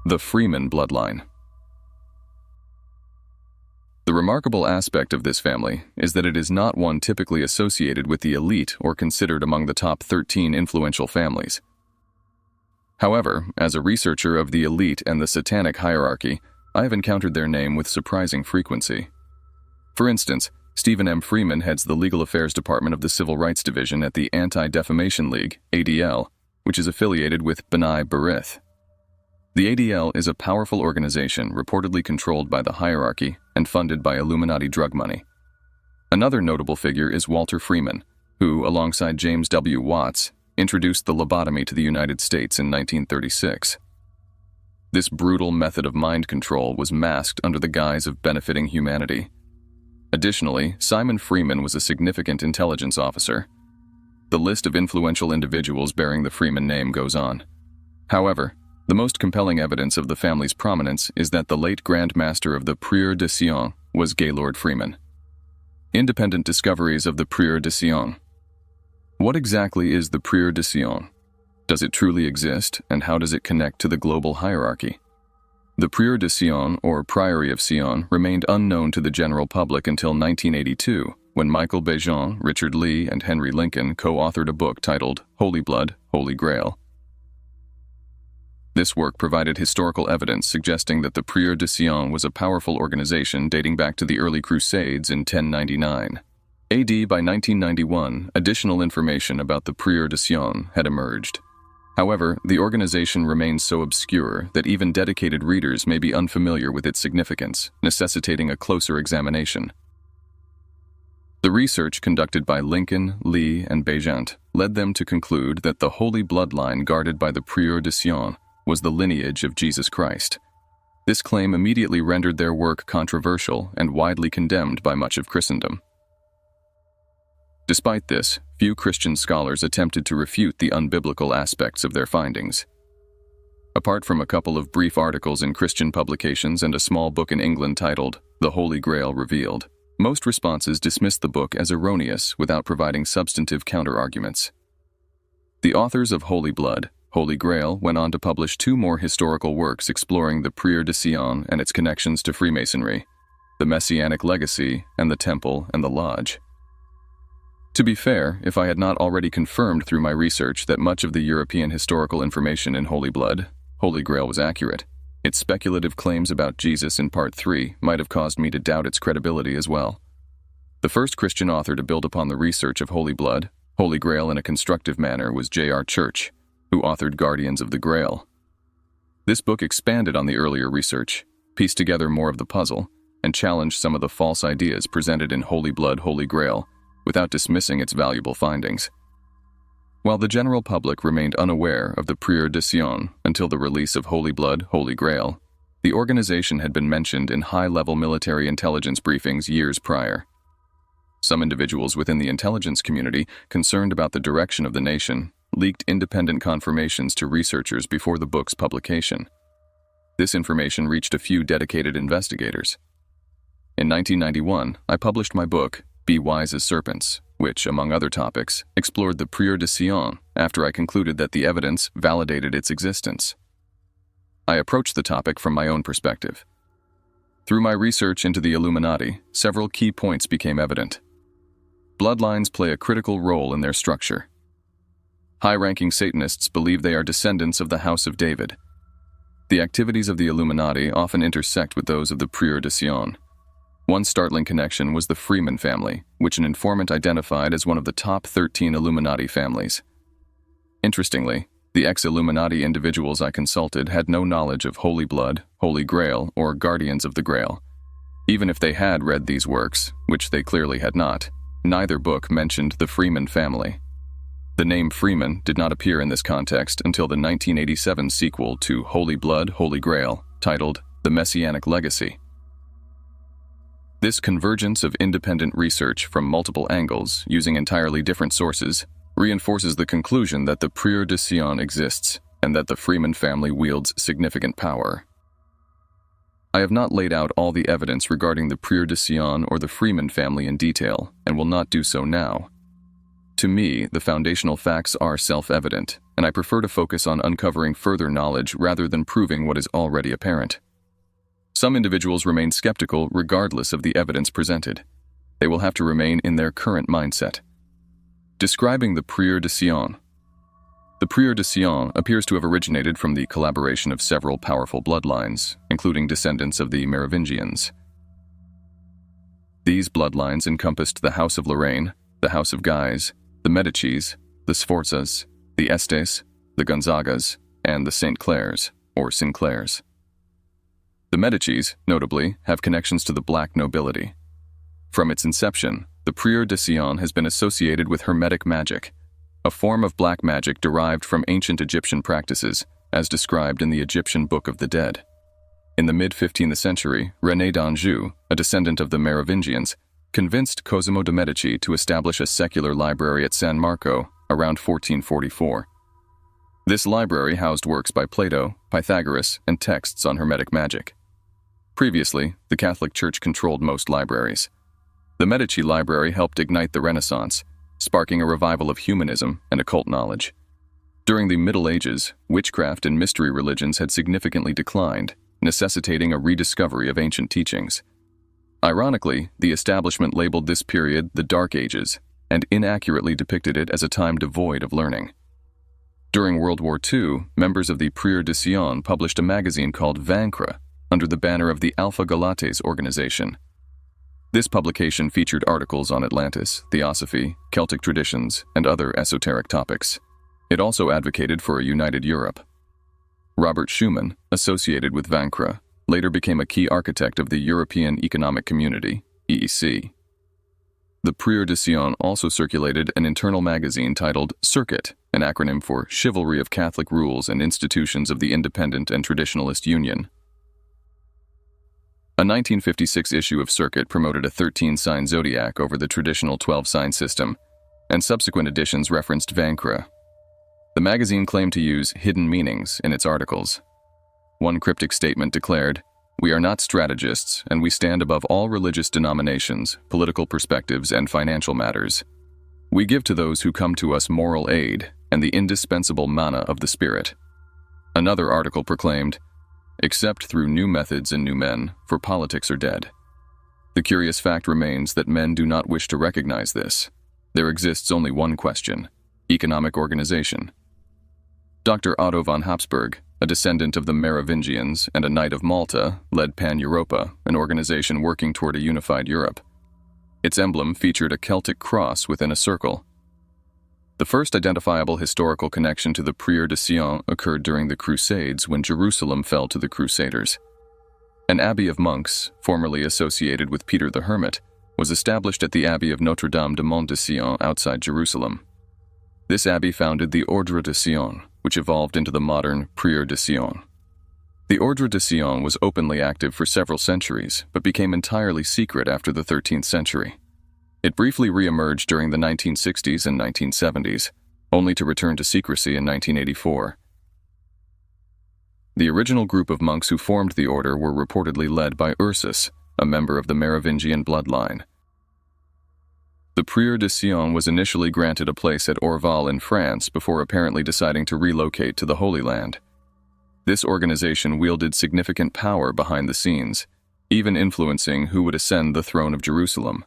The Freeman bloodline. The remarkable aspect of this family is that it is not one typically associated with the elite or considered among the top 13 influential families. However, as a researcher of the elite and the satanic hierarchy, I have encountered their name with surprising frequency. For instance, Stephen M. Freeman heads the Legal Affairs Department of the Civil Rights Division at the Anti-Defamation League, ADL, which is affiliated with B'nai B'rith. The ADL is a powerful organization reportedly controlled by the hierarchy and funded by Illuminati drug money. Another notable figure is Walter Freeman, who, alongside James W. Watts, introduced the lobotomy to the United States in 1936. This brutal method of mind control was masked under the guise of benefiting humanity. Additionally, Simon Freeman was a significant intelligence officer. The list of influential individuals bearing the Freeman name goes on. However, the most compelling evidence of the family's prominence is that the late Grand Master of the Prieur de Sion was Gaylord Freeman. Independent discoveries of the Prieur de Sion. What exactly is the Prieur de Sion? Does it truly exist, and how does it connect to the global hierarchy? The Prieur de Sion, or Priory of Sion, remained unknown to the general public until 1982, when Michael Bejean, Richard Lee, and Henry Lincoln co-authored a book titled Holy Blood, Holy Grail. This work provided historical evidence suggesting that the Prieur de Sion was a powerful organization dating back to the early Crusades in 1099. AD by 1991, additional information about the Prieur de Sion had emerged. However, the organization remains so obscure that even dedicated readers may be unfamiliar with its significance, necessitating a closer examination. The research conducted by Lincoln, Lee, and Bejean led them to conclude that the holy bloodline guarded by the Prieur de Sion was the lineage of Jesus Christ. This claim immediately rendered their work controversial and widely condemned by much of Christendom. Despite this, few Christian scholars attempted to refute the unbiblical aspects of their findings. Apart from a couple of brief articles in Christian publications and a small book in England titled The Holy Grail Revealed, most responses dismissed the book as erroneous without providing substantive counterarguments. The authors of Holy Blood, Holy Grail went on to publish two more historical works exploring the Prieur de Sion and its connections to Freemasonry, the Messianic Legacy, and the Temple and the Lodge. To be fair, if I had not already confirmed through my research that much of the European historical information in Holy Blood, Holy Grail was accurate, its speculative claims about Jesus in Part 3 might have caused me to doubt its credibility as well. The first Christian author to build upon the research of Holy Blood, Holy Grail in a constructive manner was J.R. Church, who authored Guardians of the Grail. This book expanded on the earlier research, pieced together more of the puzzle, and challenged some of the false ideas presented in Holy Blood, Holy Grail, without dismissing its valuable findings. While the general public remained unaware of the Prieur de Sion until the release of Holy Blood, Holy Grail, the organization had been mentioned in high-level military intelligence briefings years prior. Some individuals within the intelligence community, concerned about the direction of the nation, leaked independent confirmations to researchers before the book's publication. This information reached a few dedicated investigators. In 1991, I published my book, Be Wise as Serpents, which, among other topics, explored the Prieur de Sion after I concluded that the evidence validated its existence. I approached the topic from my own perspective. Through my research into the Illuminati, several key points became evident. Bloodlines play a critical role in their structure. High-ranking Satanists believe they are descendants of the House of David. The activities of the Illuminati often intersect with those of the Prieur de Sion. One startling connection was the Freeman family, which an informant identified as one of the top 13 Illuminati families. Interestingly, the ex-Illuminati individuals I consulted had no knowledge of Holy Blood, Holy Grail, or Guardians of the Grail. Even if they had read these works, which they clearly had not, neither book mentioned the Freeman family. The name Freeman did not appear in this context until the 1987 sequel to Holy Blood, Holy Grail, titled The Messianic Legacy. This convergence of independent research from multiple angles, using entirely different sources, reinforces the conclusion that the Prieur de Sion exists and that the Freeman family wields significant power. I have not laid out all the evidence regarding the Prieur de Sion or the Freeman family in detail, and will not do so now. To me, the foundational facts are self-evident. and I prefer to focus on uncovering further knowledge rather than proving what is already apparent. Some individuals remain skeptical regardless of the evidence presented. They will have to remain in their current mindset. Describing the Prieur de Sion. The Prieur de Sion appears to have originated from the collaboration of several powerful bloodlines, including descendants of the Merovingians. These bloodlines encompassed the House of Lorraine, the House of Guise, the Medicis, the Sforzas, the Estes, the Gonzagas, and the St. Clairs, or Sinclairs. The Medicis, notably, have connections to the black nobility. From its inception, the Prieur de Sion has been associated with Hermetic magic, a form of black magic derived from ancient Egyptian practices, as described in the Egyptian Book of the Dead. In the mid-15th century, René d'Anjou, a descendant of the Merovingians, convinced Cosimo de' Medici to establish a secular library at San Marco around 1444. This library housed works by Plato, Pythagoras, and texts on Hermetic magic. Previously, the Catholic Church controlled most libraries. The Medici library helped ignite the Renaissance, sparking a revival of humanism and occult knowledge. During the Middle Ages, witchcraft and mystery religions had significantly declined, necessitating a rediscovery of ancient teachings. Ironically, the establishment labeled this period the Dark Ages and inaccurately depicted it as a time devoid of learning. During World War II, members of the Prieur de Sion published a magazine called Vaincre under the banner of the Alpha Galates organization. This publication featured articles on Atlantis, Theosophy, Celtic traditions, and other esoteric topics. It also advocated for a united Europe. Robert Schuman, associated with Vaincre, later became a key architect of the European Economic Community, EEC. The Prieur de Sion also circulated an internal magazine titled Circuit, an acronym for Chivalry of Catholic Rules and Institutions of the Independent and Traditionalist Union. A 1956 issue of Circuit promoted a 13-sign zodiac over the traditional 12-sign system, and subsequent editions referenced Vaincre. The magazine claimed to use hidden meanings in its articles. One cryptic statement declared, "We are not strategists, and we stand above all religious denominations, political perspectives, and financial matters. We give to those who come to us moral aid and the indispensable manna of the Spirit." Another article proclaimed, "Except through new methods and new men, for politics are dead." The curious fact remains that men do not wish to recognize this. There exists only one question: economic organization. Dr. Otto von Habsburg, a descendant of the Merovingians and a Knight of Malta, led Pan-Europa, an organization working toward a unified Europe. Its emblem featured a Celtic cross within a circle. The first identifiable historical connection to the Prieur de Sion occurred during the Crusades when Jerusalem fell to the Crusaders. An abbey of monks, formerly associated with Peter the Hermit, was established at the Abbey of Notre-Dame de Mont de Sion outside Jerusalem. This abbey founded the Ordre de Sion, which evolved into the modern Prieur de Sion. The Ordre de Sion was openly active for several centuries, but became entirely secret after the 13th century. It briefly re-emerged during the 1960s and 1970s, only to return to secrecy in 1984. The original group of monks who formed the order were reportedly led by Ursus, a member of the Merovingian bloodline. The Prieur de Sion was initially granted a place at Orval in France before apparently deciding to relocate to the Holy Land. This organization wielded significant power behind the scenes, even influencing who would ascend the throne of Jerusalem.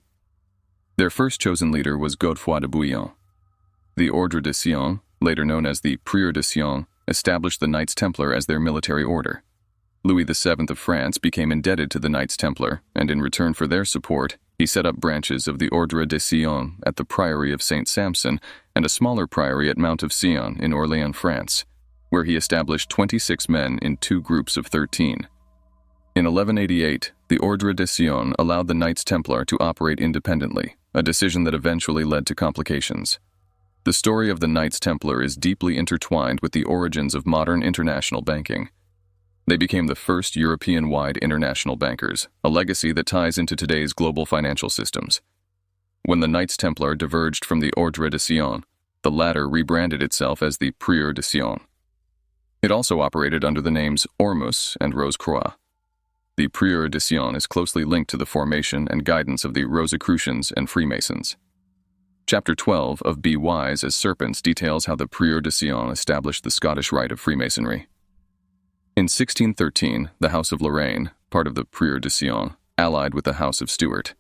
Their first chosen leader was Godefroy de Bouillon. The Ordre de Sion, later known as the Prieur de Sion, established the Knights Templar as their military order. Louis VII of France became indebted to the Knights Templar, and in return for their support, he set up branches of the Ordre de Sion at the Priory of St. Sampson and a smaller priory at Mount of Sion in Orléans, France, where he established 26 men in 2 groups of 13. In 1188, the Ordre de Sion allowed the Knights Templar to operate independently, a decision that eventually led to complications. The story of the Knights Templar is deeply intertwined with the origins of modern international banking. They became the first European-wide international bankers, a legacy that ties into today's global financial systems. When the Knights Templar diverged from the Ordre de Sion, the latter rebranded itself as the Prieur de Sion. It also operated under the names Ormus and Rose-Croix. The Prieur de Sion is closely linked to the formation and guidance of the Rosicrucians and Freemasons. Chapter 12 of Be Wise as Serpents details how the Prieur de Sion established the Scottish rite of Freemasonry. In 1613, the House of Lorraine, part of the Prieur de Sion, allied with the House of Stuart.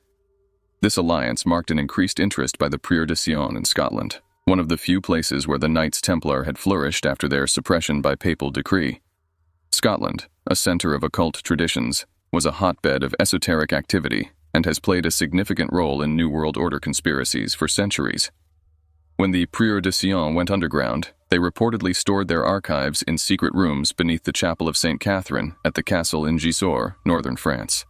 This alliance marked an increased interest by the Prieur de Sion in Scotland, one of the few places where the Knights Templar had flourished after their suppression by papal decree. Scotland, a center of occult traditions, was a hotbed of esoteric activity and has played a significant role in New World Order conspiracies for centuries. When the Prieur de Sion went underground, they reportedly stored their archives in secret rooms beneath the Chapel of St. Catherine at the castle in Gisors, northern France.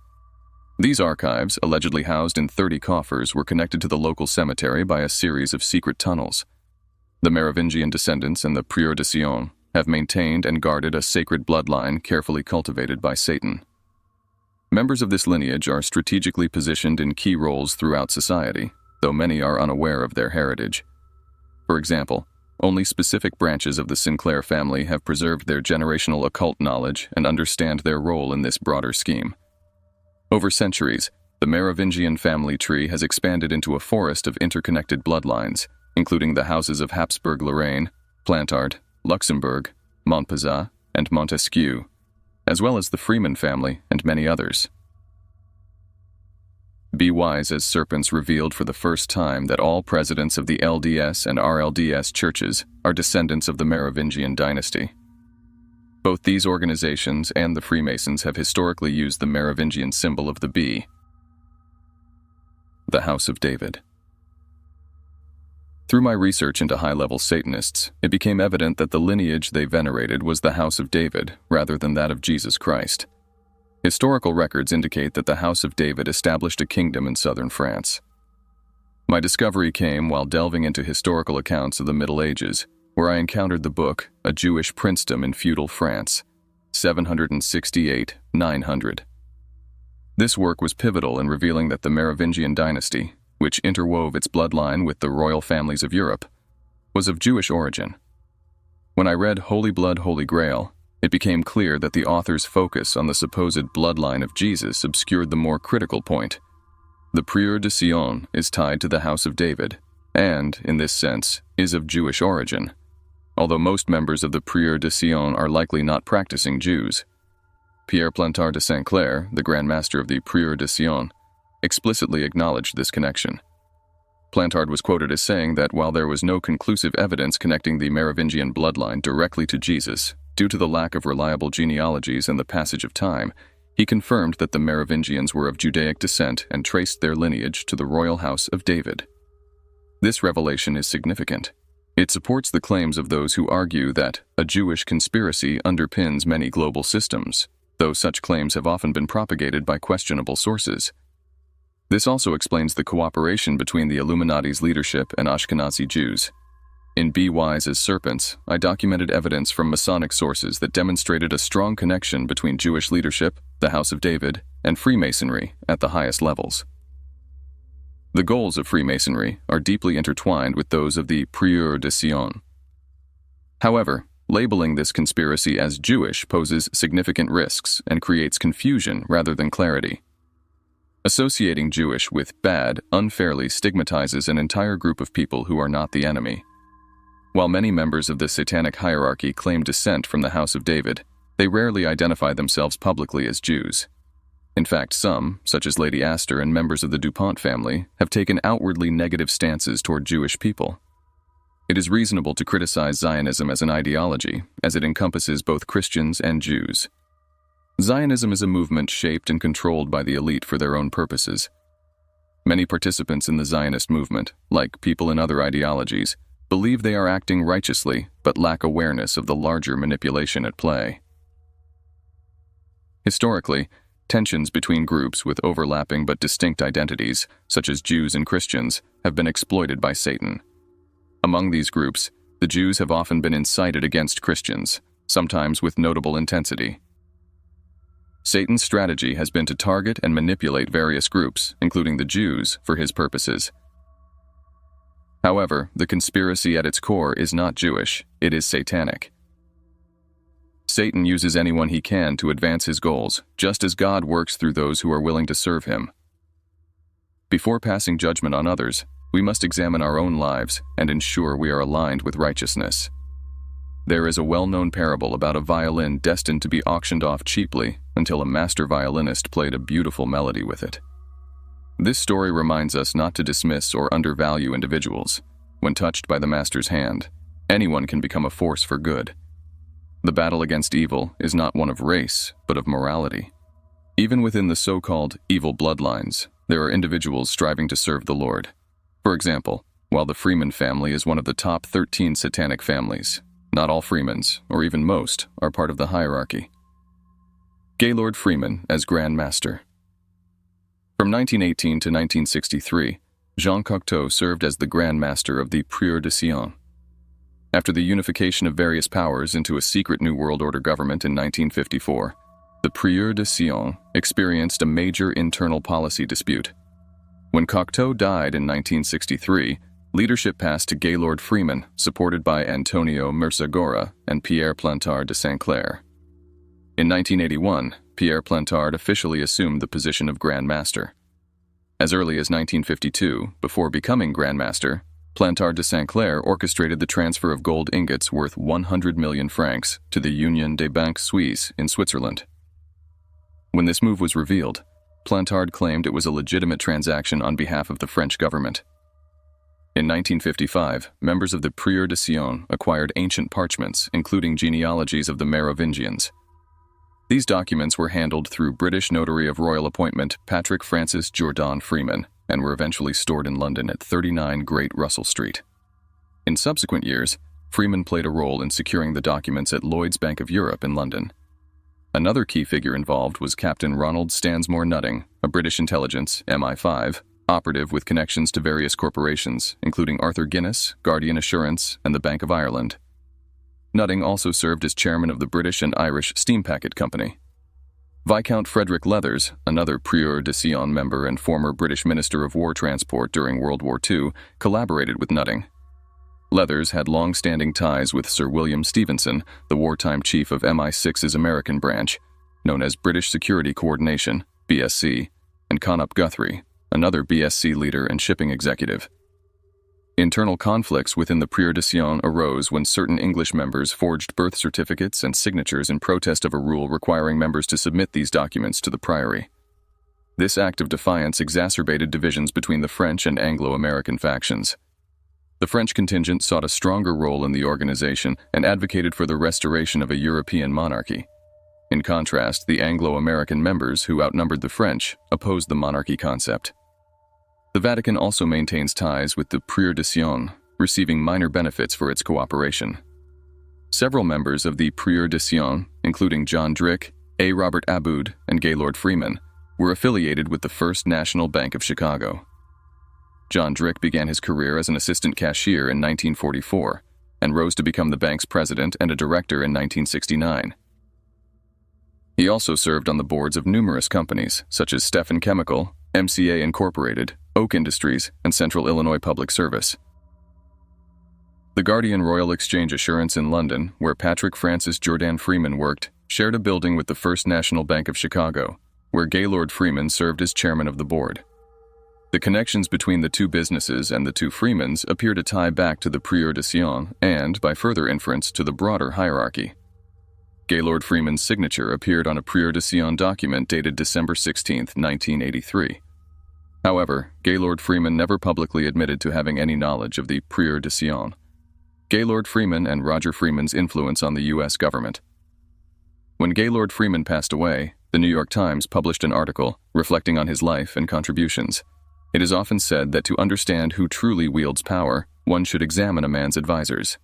These archives, allegedly housed in 30 coffers, were connected to the local cemetery by a series of secret tunnels. The Merovingian descendants and the Prieur de Sion have maintained and guarded a sacred bloodline carefully cultivated by Satan. Members of this lineage are strategically positioned in key roles throughout society, though many are unaware of their heritage. For example, only specific branches of the Sinclair family have preserved their generational occult knowledge and understand their role in this broader scheme. Over centuries, the Merovingian family tree has expanded into a forest of interconnected bloodlines, including the houses of Habsburg-Lorraine, Plantard, Luxembourg, Montpezat, and Montesquieu, as well as the Freeman family and many others. Be Wise as Serpents revealed for the first time that all presidents of the LDS and RLDS churches are descendants of the Merovingian dynasty. Both these organizations and the Freemasons have historically used the Merovingian symbol of the bee, the House of David. Through my research into high-level Satanists, it became evident that the lineage they venerated was the House of David rather than that of Jesus Christ. Historical records indicate that the House of David established a kingdom in southern France. My discovery came while delving into historical accounts of the Middle Ages, where I encountered the book A Jewish Princedom in Feudal France, 768-900. This work was pivotal in revealing that the Merovingian dynasty, which interwove its bloodline with the royal families of Europe, was of Jewish origin. When I read Holy Blood, Holy Grail, it became clear that the author's focus on the supposed bloodline of Jesus obscured the more critical point. The Prieur de Sion is tied to the House of David, and, in this sense, is of Jewish origin, although most members of the Prieur de Sion are likely not practicing Jews. Pierre Plantard de Saint Clair, the Grand Master of the Prieur de Sion, explicitly acknowledged this connection. Plantard was quoted as saying that while there was no conclusive evidence connecting the Merovingian bloodline directly to Jesus, due to the lack of reliable genealogies and the passage of time, he confirmed that the Merovingians were of Judaic descent and traced their lineage to the royal house of David. This revelation is significant. It supports the claims of those who argue that a Jewish conspiracy underpins many global systems, though such claims have often been propagated by questionable sources. This also explains the cooperation between the Illuminati's leadership and Ashkenazi Jews. In Be Wise as Serpents, I documented evidence from Masonic sources that demonstrated a strong connection between Jewish leadership, the House of David, and Freemasonry at the highest levels. The goals of Freemasonry are deeply intertwined with those of the Prieur de Sion. However, labeling this conspiracy as Jewish poses significant risks and creates confusion rather than clarity. Associating Jewish with bad unfairly stigmatizes an entire group of people who are not the enemy. While many members of the satanic hierarchy claim descent from the House of David, they rarely identify themselves publicly as Jews. In fact, some, such as Lady Astor and members of the DuPont family, have taken outwardly negative stances toward Jewish people. It is reasonable to criticize Zionism as an ideology, as it encompasses both Christians and Jews. Zionism is a movement shaped and controlled by the elite for their own purposes. Many participants in the Zionist movement, like people in other ideologies, believe they are acting righteously but lack awareness of the larger manipulation at play. Historically, tensions between groups with overlapping but distinct identities, such as Jews and Christians, have been exploited by Satan. Among these groups, the Jews have often been incited against Christians, sometimes with notable intensity. Satan's strategy has been to target and manipulate various groups, including the Jews, for his purposes. However, the conspiracy at its core is not Jewish, it is satanic. Satan uses anyone he can to advance his goals, just as God works through those who are willing to serve him. Before passing judgment on others, we must examine our own lives and ensure we are aligned with righteousness. There is a well-known parable about a violin destined to be auctioned off cheaply until a master violinist played a beautiful melody with it. This story reminds us not to dismiss or undervalue individuals. When touched by the master's hand, anyone can become a force for good. The battle against evil is not one of race, but of morality. Even within the so-called evil bloodlines, there are individuals striving to serve the Lord. For example, while the Freeman family is one of the top 13 satanic families, not all Freemans, or even most, are part of the hierarchy. Gaylord Freeman as Grand Master. From 1918 to 1963, Jean Cocteau served as the Grand Master of the Prieur de Sion. After the unification of various powers into a secret New World Order government in 1954, the Prieur de Sion experienced a major internal policy dispute. When Cocteau died in 1963, leadership passed to Gaylord Freeman, supported by Antonio Mersagora and Pierre Plantard de Saint-Clair. In 1981, Pierre Plantard officially assumed the position of Grand Master. As early as 1952, before becoming Grand Master, Plantard de Saint-Clair orchestrated the transfer of gold ingots worth 100 million francs to the Union des Banques Suisses in Switzerland. When this move was revealed, Plantard claimed it was a legitimate transaction on behalf of the French government. In 1955, members of the Prieur de Sion acquired ancient parchments, including genealogies of the Merovingians. These documents were handled through British Notary of Royal Appointment Patrick Francis Jourdan Freeman and were eventually stored in London at 39 Great Russell Street. In subsequent years, Freeman played a role in securing the documents at Lloyd's Bank of Europe in London. Another key figure involved was Captain Ronald Stansmore Nutting, a British intelligence, MI5, operative with connections to various corporations, including Arthur Guinness, Guardian Assurance, and the Bank of Ireland. Nutting also served as chairman of the British and Irish Steam Packet Company. Viscount Frederick Leathers, another Prieur de Sion member and former British Minister of War Transport during World War II, collaborated with Nutting. Leathers had long-standing ties with Sir William Stevenson, the wartime chief of MI6's American branch, known as British Security Coordination, BSC, and Connop Guthrie, another BSC leader and shipping executive. Internal conflicts within the Prieur de Sion arose when certain English members forged birth certificates and signatures in protest of a rule requiring members to submit these documents to the priory. This act of defiance exacerbated divisions between the French and Anglo-American factions. The French contingent sought a stronger role in the organization and advocated for the restoration of a European monarchy. In contrast, the Anglo-American members, who outnumbered the French, opposed the monarchy concept. The Vatican also maintains ties with the Prieur de Sion, receiving minor benefits for its cooperation. Several members of the Prieur de Sion, including John Drick, A. Robert Aboud, and Gaylord Freeman, were affiliated with the First National Bank of Chicago. John Drick began his career as an assistant cashier in 1944 and rose to become the bank's president and a director in 1969. He also served on the boards of numerous companies, such as Stephan Chemical, MCA Incorporated, Oak Industries, and Central Illinois Public Service. The Guardian Royal Exchange Assurance in London, where Patrick Francis Jourdan Freeman worked, shared a building with the First National Bank of Chicago, where Gaylord Freeman served as chairman of the board. The connections between the two businesses and the two Freemans appear to tie back to the Prieur de Sion and, by further inference, to the broader hierarchy. Gaylord Freeman's signature appeared on a Prieur de Sion document dated December 16, 1983. However, Gaylord Freeman never publicly admitted to having any knowledge of the Prieur de Sion. Gaylord Freeman and Roger Freeman's influence on the U.S. government. When Gaylord Freeman passed away, the New York Times published an article reflecting on his life and contributions. It is often said that to understand who truly wields power, one should examine a man's advisors.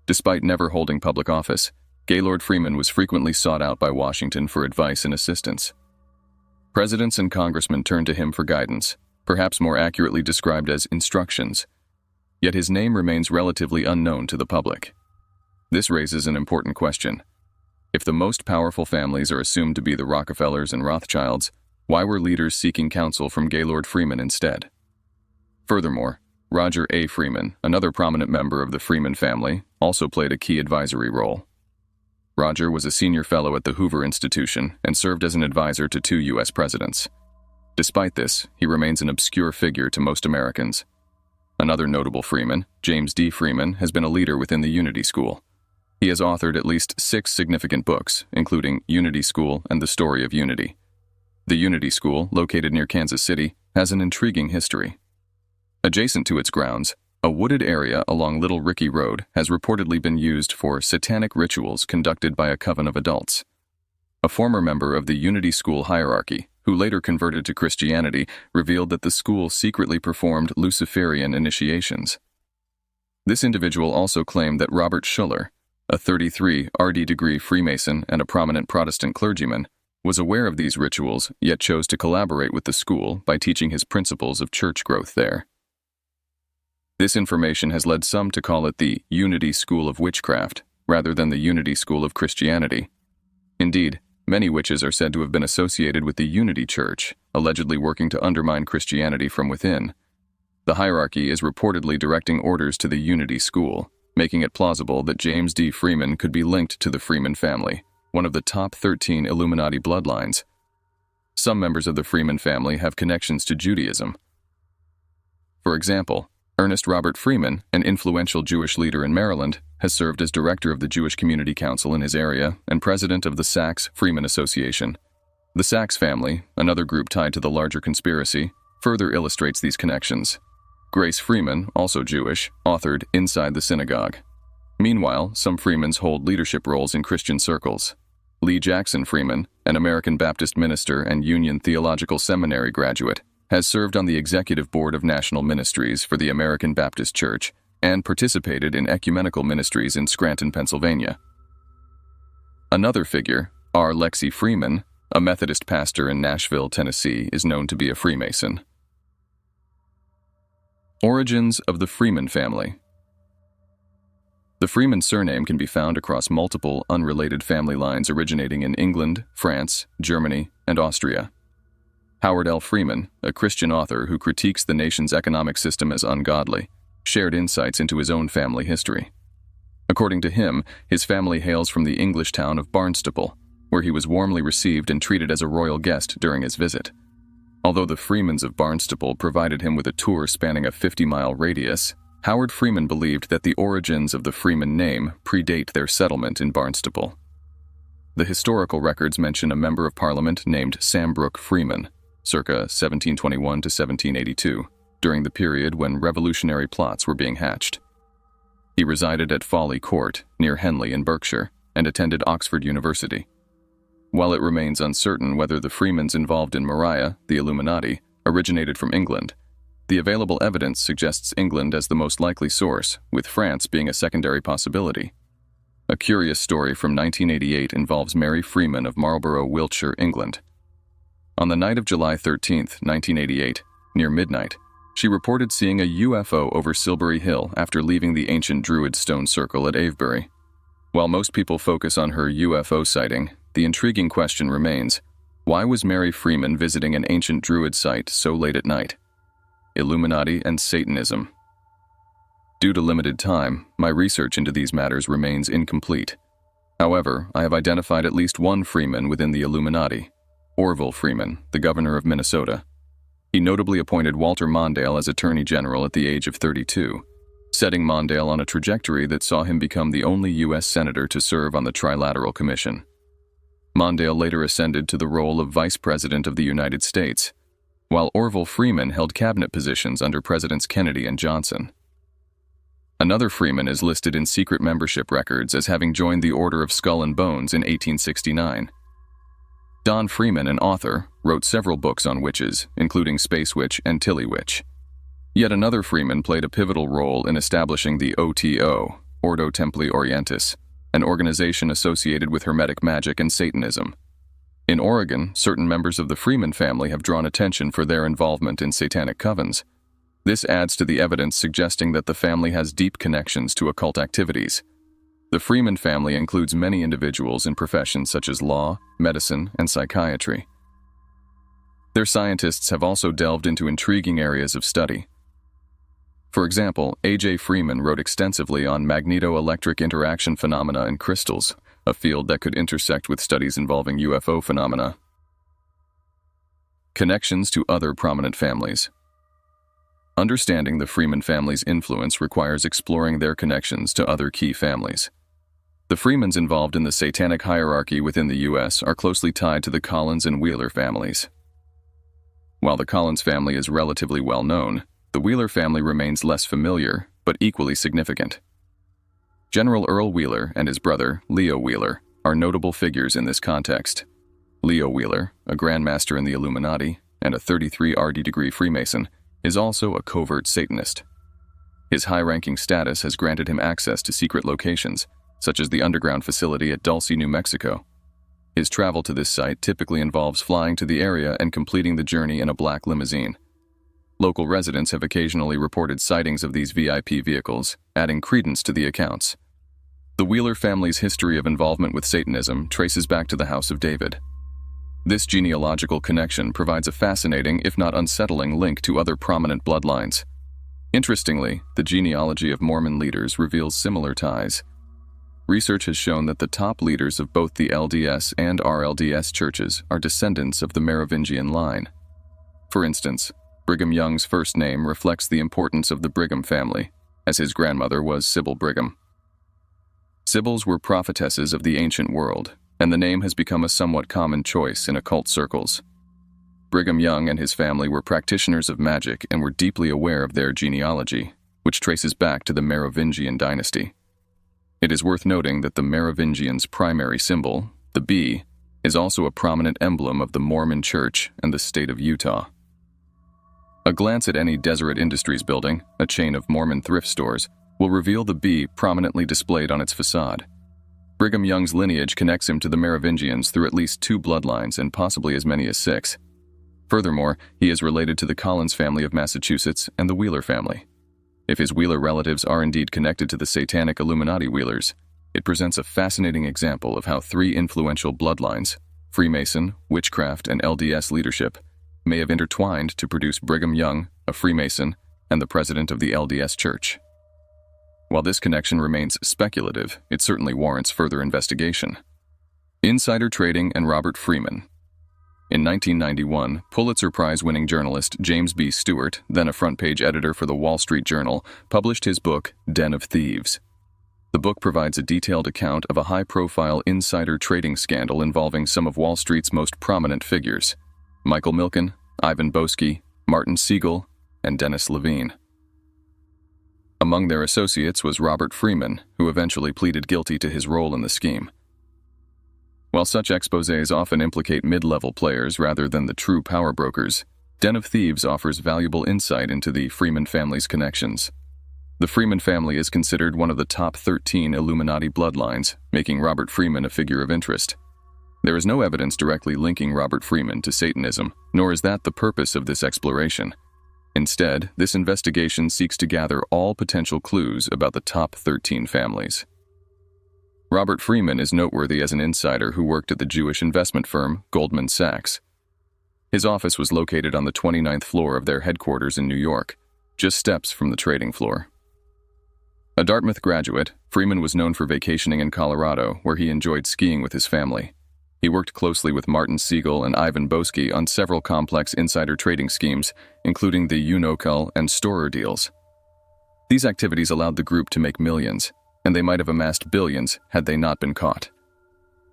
Despite never holding public office, Gaylord Freeman was frequently sought out by Washington for advice and assistance. Presidents and congressmen turned to him for guidance, perhaps more accurately described as instructions. Yet his name remains relatively unknown to the public. This raises an important question. If the most powerful families are assumed to be the Rockefellers and Rothschilds, why were leaders seeking counsel from Gaylord Freeman instead? Furthermore, Roger A. Freeman, another prominent member of the Freeman family, also played a key advisory role. Roger was a senior fellow at the Hoover Institution and served as an advisor to 2 U.S. presidents. Despite this, he remains an obscure figure to most Americans. Another notable Freeman, James D. Freeman, has been a leader within the Unity School. He has authored at least 6 significant books, including Unity School and The Story of Unity. The Unity School, located near Kansas City, has an intriguing history. Adjacent to its grounds, a wooded area along Little Ricky Road has reportedly been used for satanic rituals conducted by a coven of adults. A former member of the Unity School hierarchy, who later converted to Christianity, revealed that the school secretly performed Luciferian initiations. This individual also claimed that Robert Schuller, a 33 RD degree Freemason and a prominent Protestant clergyman, was aware of these rituals yet chose to collaborate with the school by teaching his principles of church growth there. This information has led some to call it the Unity School of Witchcraft, rather than the Unity School of Christianity. Indeed, many witches are said to have been associated with the Unity Church, allegedly working to undermine Christianity from within. The hierarchy is reportedly directing orders to the Unity School, making it plausible that James D. Freeman could be linked to the Freeman family, one of the top 13 Illuminati bloodlines. Some members of the Freeman family have connections to Judaism. For example, Ernest Robert Freeman, an influential Jewish leader in Maryland, has served as director of the Jewish Community Council in his area and president of the Sachs-Freeman Association. The Sachs family, another group tied to the larger conspiracy, further illustrates these connections. Grace Freeman, also Jewish, authored Inside the Synagogue. Meanwhile, some Freemans hold leadership roles in Christian circles. Lee Jackson Freeman, an American Baptist minister and Union Theological Seminary graduate, has served on the executive board of national ministries for the American Baptist Church and participated in ecumenical ministries in Scranton, Pennsylvania. Another figure, R. Lexi Freeman, a Methodist pastor in Nashville, Tennessee, is known to be a Freemason. Origins of the Freeman family. The Freeman surname can be found across multiple unrelated family lines originating in England, France, Germany, and Austria. Howard L. Freeman, a Christian author who critiques the nation's economic system as ungodly, shared insights into his own family history. According to him, his family hails from the English town of Barnstaple, where he was warmly received and treated as a royal guest during his visit. Although the Freemans of Barnstaple provided him with a tour spanning a 50-mile radius, Howard Freeman believed that the origins of the Freeman name predate their settlement in Barnstaple. The historical records mention a member of Parliament named Sam Brooke Freeman, circa 1721 to 1782, during the period when revolutionary plots were being hatched. He resided at Folly Court, near Henley in Berkshire, and attended Oxford University. While it remains uncertain whether the Freemans involved in Maria, the Illuminati, originated from England, the available evidence suggests England as the most likely source, with France being a secondary possibility. A curious story from 1988 involves Mary Freeman of Marlborough, Wiltshire, England. On the night of July 13, 1988, near midnight, she reported seeing a UFO over Silbury Hill after leaving the ancient Druid stone circle at Avebury. While most people focus on her UFO sighting, the intriguing question remains, why was Mary Freeman visiting an ancient Druid site so late at night? Illuminati and Satanism. Due to limited time, my research into these matters remains incomplete. However, I have identified at least one Freeman within the Illuminati, Orville Freeman, the governor of Minnesota. He notably appointed Walter Mondale as Attorney General at the age of 32, setting Mondale on a trajectory that saw him become the only U.S. senator to serve on the Trilateral Commission. Mondale later ascended to the role of Vice President of the United States, while Orville Freeman held cabinet positions under Presidents Kennedy and Johnson. Another Freeman is listed in secret membership records as having joined the Order of Skull and Bones in 1869. Don Freeman, an author, wrote several books on witches, including Space Witch and Tilly Witch. Yet another Freeman played a pivotal role in establishing the OTO, Ordo Templi Orientis, an organization associated with Hermetic magic and Satanism. In Oregon, certain members of the Freeman family have drawn attention for their involvement in satanic covens. This adds to the evidence suggesting that the family has deep connections to occult activities. The Freeman family includes many individuals in professions such as law, medicine, and psychiatry. Their scientists have also delved into intriguing areas of study. For example, A.J. Freeman wrote extensively on magnetoelectric interaction phenomena in crystals, a field that could intersect with studies involving UFO phenomena. Connections to other prominent families. Understanding the Freeman family's influence requires exploring their connections to other key families. The Freemans involved in the satanic hierarchy within the U.S. are closely tied to the Collins and Wheeler families. While the Collins family is relatively well known, the Wheeler family remains less familiar, but equally significant. General Earl Wheeler and his brother, Leo Wheeler, are notable figures in this context. Leo Wheeler, a Grand Master in the Illuminati and a 33 RD degree Freemason, is also a covert Satanist. His high-ranking status has granted him access to secret locations, such as the underground facility at Dulce, New Mexico. His travel to this site typically involves flying to the area and completing the journey in a black limousine. Local residents have occasionally reported sightings of these VIP vehicles, adding credence to the accounts. The Wheeler family's history of involvement with Satanism traces back to the House of David. This genealogical connection provides a fascinating, if not unsettling, link to other prominent bloodlines. Interestingly, the genealogy of Mormon leaders reveals similar ties. Research has shown that the top leaders of both the LDS and RLDS churches are descendants of the Merovingian line. For instance, Brigham Young's first name reflects the importance of the Brigham family, as his grandmother was Sybil Brigham. Sibyls were prophetesses of the ancient world, and the name has become a somewhat common choice in occult circles. Brigham Young and his family were practitioners of magic and were deeply aware of their genealogy, which traces back to the Merovingian dynasty. It is worth noting that the Merovingians' primary symbol, the bee, is also a prominent emblem of the Mormon Church and the state of Utah. A glance at any Deseret Industries building, a chain of Mormon thrift stores, will reveal the bee prominently displayed on its facade. Brigham Young's lineage connects him to the Merovingians through at least 2 bloodlines and possibly as many as 6. Furthermore, he is related to the Collins family of Massachusetts and the Wheeler family. If his Wheeler relatives are indeed connected to the satanic Illuminati Wheelers, it presents a fascinating example of how 3 influential bloodlines, Freemason, witchcraft, and LDS leadership, may have intertwined to produce Brigham Young, a Freemason, and the president of the LDS Church. While this connection remains speculative, it certainly warrants further investigation. Insider trading and Robert Freeman. In 1991, Pulitzer Prize-winning journalist James B. Stewart, then a front-page editor for the Wall Street Journal, published his book, Den of Thieves. The book provides a detailed account of a high-profile insider trading scandal involving some of Wall Street's most prominent figures: Michael Milken, Ivan Boesky, Martin Siegel, and Dennis Levine. Among their associates was Robert Freeman, who eventually pleaded guilty to his role in the scheme. While such exposés often implicate mid-level players rather than the true power brokers, Den of Thieves offers valuable insight into the Freeman family's connections. The Freeman family is considered one of the top 13 Illuminati bloodlines, making Robert Freeman a figure of interest. There is no evidence directly linking Robert Freeman to Satanism, nor is that the purpose of this exploration. Instead, this investigation seeks to gather all potential clues about the top 13 families. Robert Freeman is noteworthy as an insider who worked at the Jewish investment firm Goldman Sachs. His office was located on the 29th floor of their headquarters in New York, just steps from the trading floor. A Dartmouth graduate, Freeman was known for vacationing in Colorado, where he enjoyed skiing with his family. He worked closely with Martin Siegel and Ivan Boesky on several complex insider trading schemes, including the Unocal and Storer deals. These activities allowed the group to make millions, and they might have amassed billions had they not been caught.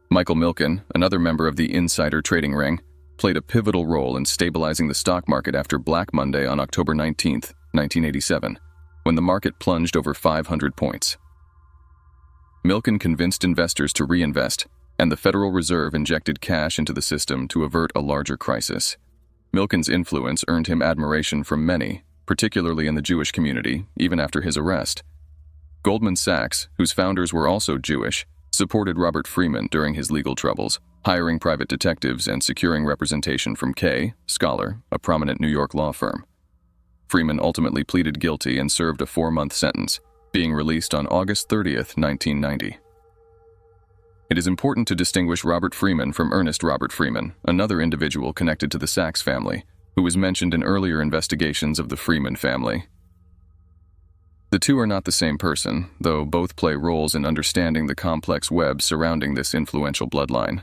Michael Milken, another member of the insider trading ring, played a pivotal role in stabilizing the stock market after Black Monday on October 19, 1987, when the market plunged over 500 points. Milken convinced investors to reinvest, and the Federal Reserve injected cash into the system to avert a larger crisis. Milken's influence earned him admiration from many, particularly in the Jewish community, even after his arrest. Goldman Sachs, whose founders were also Jewish, supported Robert Freeman during his legal troubles, hiring private detectives and securing representation from Kay, Scholar, a prominent New York law firm. Freeman ultimately pleaded guilty and served a 4-month sentence, being released on August 30, 1990. It is important to distinguish Robert Freeman from Ernest Robert Freeman, another individual connected to the Sachs family, who was mentioned in earlier investigations of the Freeman family. The two are not the same person, though both play roles in understanding the complex web surrounding this influential bloodline.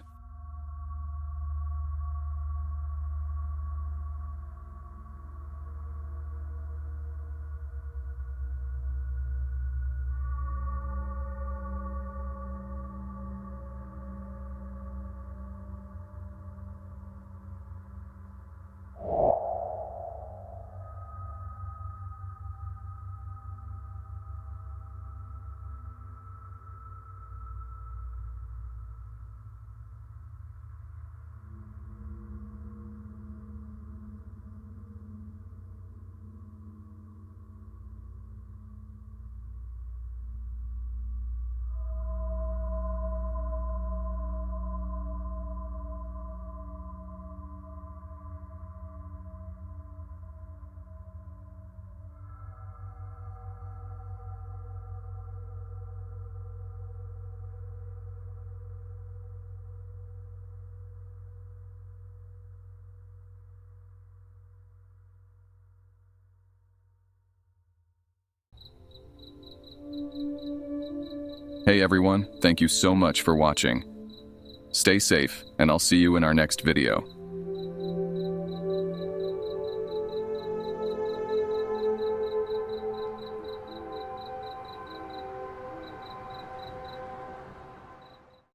Hey everyone, thank you so much for watching. Stay safe, and I'll see you in our next video.